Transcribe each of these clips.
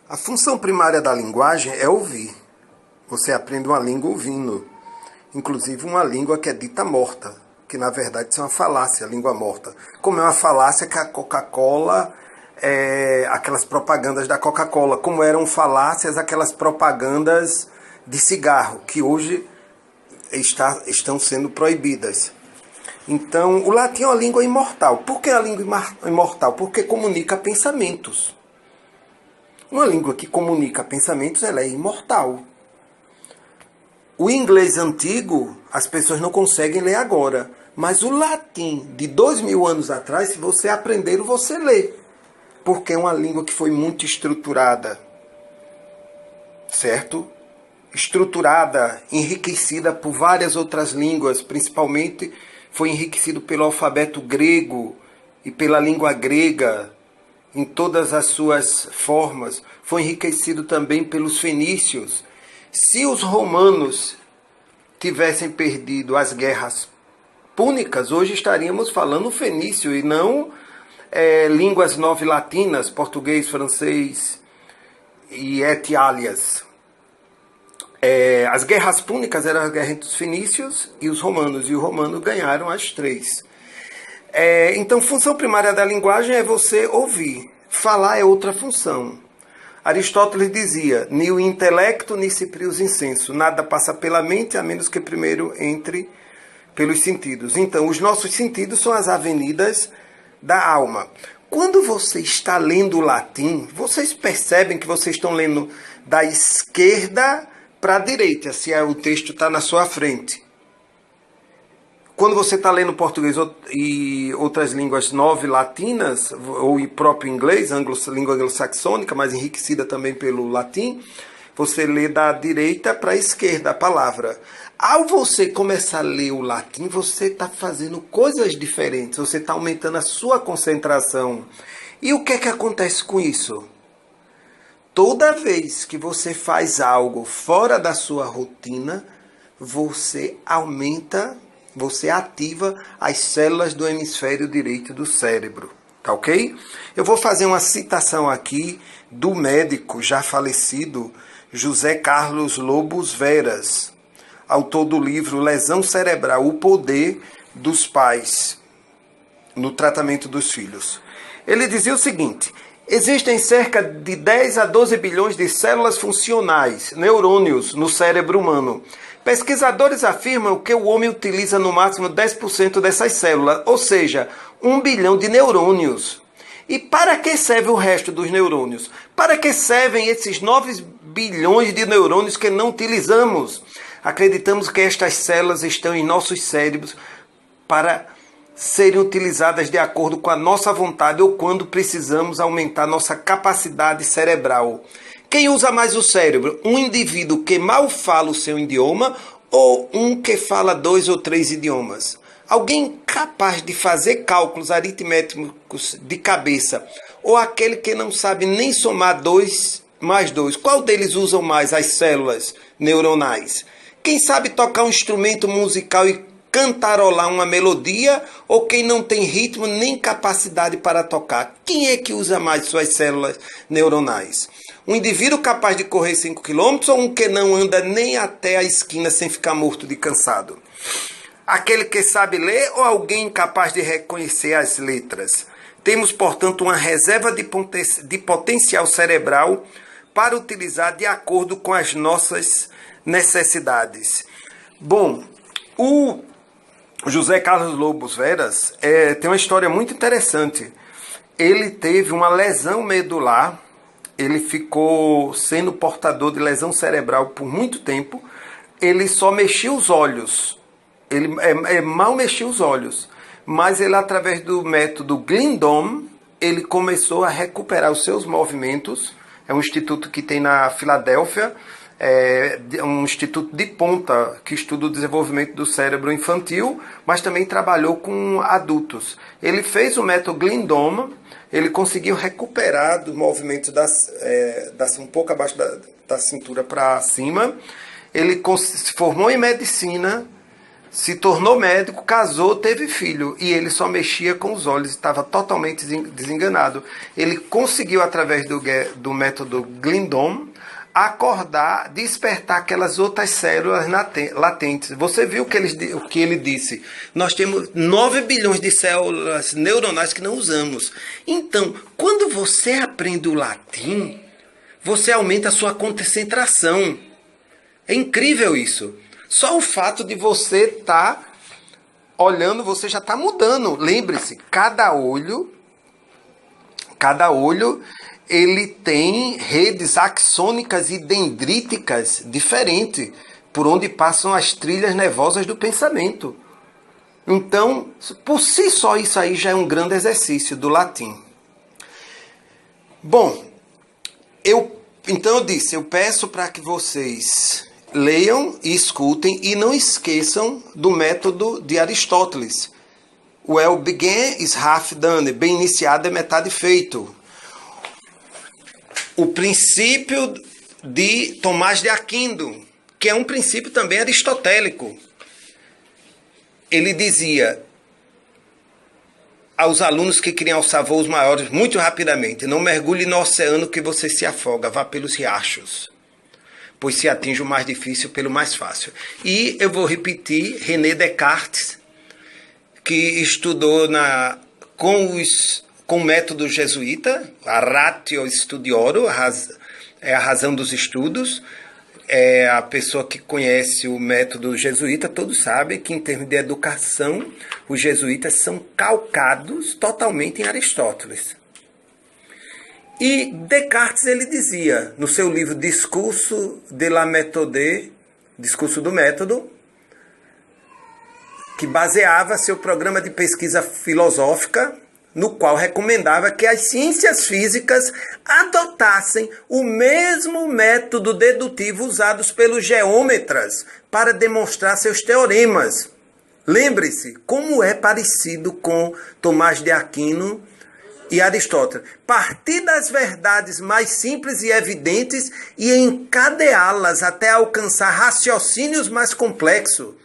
A função primária da linguagem é ouvir. Você aprende uma língua ouvindo. Inclusive uma língua que é dita morta, que na verdade é uma falácia, a língua morta. Como é uma falácia que a Coca-Cola, aquelas propagandas da Coca-Cola, como eram falácias aquelas propagandas de cigarro, que hoje estão sendo proibidas. Então, o latim é uma língua imortal. Por que a língua imortal? Porque comunica pensamentos. Uma língua que comunica pensamentos, ela é imortal. O inglês antigo, as pessoas não conseguem ler agora. Mas o latim de 2000 anos atrás, se você aprender, você lê. Porque é uma língua que foi muito estruturada. Certo? Estruturada, enriquecida por várias outras línguas, principalmente foi enriquecido pelo alfabeto grego e pela língua grega, em todas as suas formas. Foi enriquecido também pelos fenícios. Se os romanos tivessem perdido as guerras púnicas, hoje estaríamos falando fenício e não línguas novilatinas, português, francês e etiálias. As guerras púnicas eram as guerras entre os fenícios e os romanos ganharam as três. Então, função primária da linguagem é você ouvir. Falar é outra função. Aristóteles dizia: "Nil intelecto, nisi prius insenso". Nada passa pela mente, a menos que primeiro entre pelos sentidos. Então, os nossos sentidos são as avenidas da alma. Quando você está lendo o latim, vocês percebem que vocês estão lendo da esquerda para a direita, se o texto está na sua frente. Quando você está lendo português e outras línguas novilatinas, ou próprio inglês, língua anglo-saxônica, mas enriquecida também pelo latim, você lê da direita para a esquerda a palavra. Ao você começar a ler o latim, você está fazendo coisas diferentes, você está aumentando a sua concentração. E o que é que acontece com isso? Toda vez que você faz algo fora da sua rotina, você ativa as células do hemisfério direito do cérebro. Tá ok? Eu vou fazer uma citação aqui do médico já falecido José Carlos Lobos Veras, autor do livro Lesão Cerebral, o Poder dos Pais no Tratamento dos Filhos. Ele dizia o seguinte: existem cerca de 10 a 12 bilhões de células funcionais, neurônios, no cérebro humano. Pesquisadores afirmam que o homem utiliza no máximo 10% dessas células, ou seja, 1 bilhão de neurônios. E para que serve o resto dos neurônios? Para que servem esses 9 bilhões de neurônios que não utilizamos? Acreditamos que estas células estão em nossos cérebros para serem utilizadas de acordo com a nossa vontade ou quando precisamos aumentar nossa capacidade cerebral. Quem usa mais o cérebro? Um indivíduo que mal fala o seu idioma ou um que fala 2 ou 3 idiomas? Alguém capaz de fazer cálculos aritméticos de cabeça ou aquele que não sabe nem somar 2 mais 2? Qual deles usam mais as células neuronais? Quem sabe tocar um instrumento musical e cantarolar uma melodia ou quem não tem ritmo nem capacidade para tocar? Quem é que usa mais suas células neuronais? Um indivíduo capaz de correr 5 km ou um que não anda nem até a esquina sem ficar morto de cansado? Aquele que sabe ler ou alguém capaz de reconhecer as letras? Temos, portanto, uma reserva de potencial cerebral para utilizar de acordo com as nossas necessidades. Bom, o José Carlos Lobos Veras tem uma história muito interessante. Ele teve uma lesão medular, ele ficou sendo portador de lesão cerebral por muito tempo. Ele só mexia os olhos, ele mal mexia os olhos, mas ele, através do método Glidom, ele começou a recuperar os seus movimentos. É um instituto que tem na Filadélfia, um instituto de ponta que estuda o desenvolvimento do cérebro infantil, mas também trabalhou com adultos. Ele fez o método Glidom, ele conseguiu recuperar dos movimentos um pouco abaixo da cintura para cima. Ele se formou em medicina, se tornou médico, casou, teve filho, e ele só mexia com os olhos, estava totalmente desenganado. Ele conseguiu, através do método Glindon, acordar, despertar aquelas outras células latentes. Você viu o que ele disse? Nós temos 9 bilhões de células neuronais que não usamos. Então, quando você aprende o latim, você aumenta a sua concentração. É incrível isso. Só o fato de você estar olhando, você já está mudando. Lembre-se, cada olho, ele tem redes axônicas e dendríticas diferentes, por onde passam as trilhas nervosas do pensamento. Então, por si só, isso aí já é um grande exercício do latim. Bom, então eu disse, eu peço para que vocês leiam e escutem e não esqueçam do método de Aristóteles. Well began is half done, bem iniciado é metade feito. O princípio de Tomás de Aquino, que é um princípio também aristotélico. Ele dizia aos alunos que queriam alçar voos maiores muito rapidamente: não mergulhe no oceano que você se afoga, vá pelos riachos, pois se atinge o mais difícil pelo mais fácil. E eu vou repetir René Descartes, que estudou com o método jesuíta, a ratio studiorum, é a razão dos estudos. É a pessoa que conhece o método jesuíta, todos sabem que em termos de educação, os jesuítas são calcados totalmente em Aristóteles. E Descartes, ele dizia, no seu livro Discurso de la Méthode, Discurso do Método, que baseava seu programa de pesquisa filosófica, no qual recomendava que as ciências físicas adotassem o mesmo método dedutivo usado pelos geômetras para demonstrar seus teoremas. Lembre-se, como é parecido com Tomás de Aquino e Aristóteles. Partir das verdades mais simples e evidentes e encadeá-las até alcançar raciocínios mais complexos.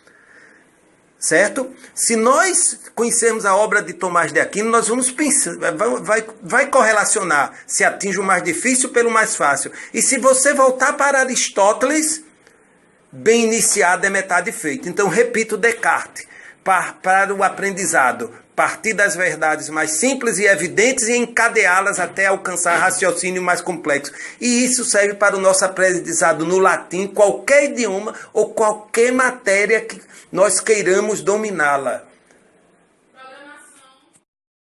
Certo? Se nós conhecermos a obra de Tomás de Aquino, nós vamos pensar, vai correlacionar se atinge o mais difícil pelo mais fácil. E se você voltar para Aristóteles, bem iniciado é metade feito. Então, repito Descartes, para o aprendizado, partir das verdades mais simples e evidentes e encadeá-las até alcançar raciocínio mais complexo. E isso serve para o nosso aprendizado no latim, qualquer idioma ou qualquer matéria que nós queiramos dominá-la.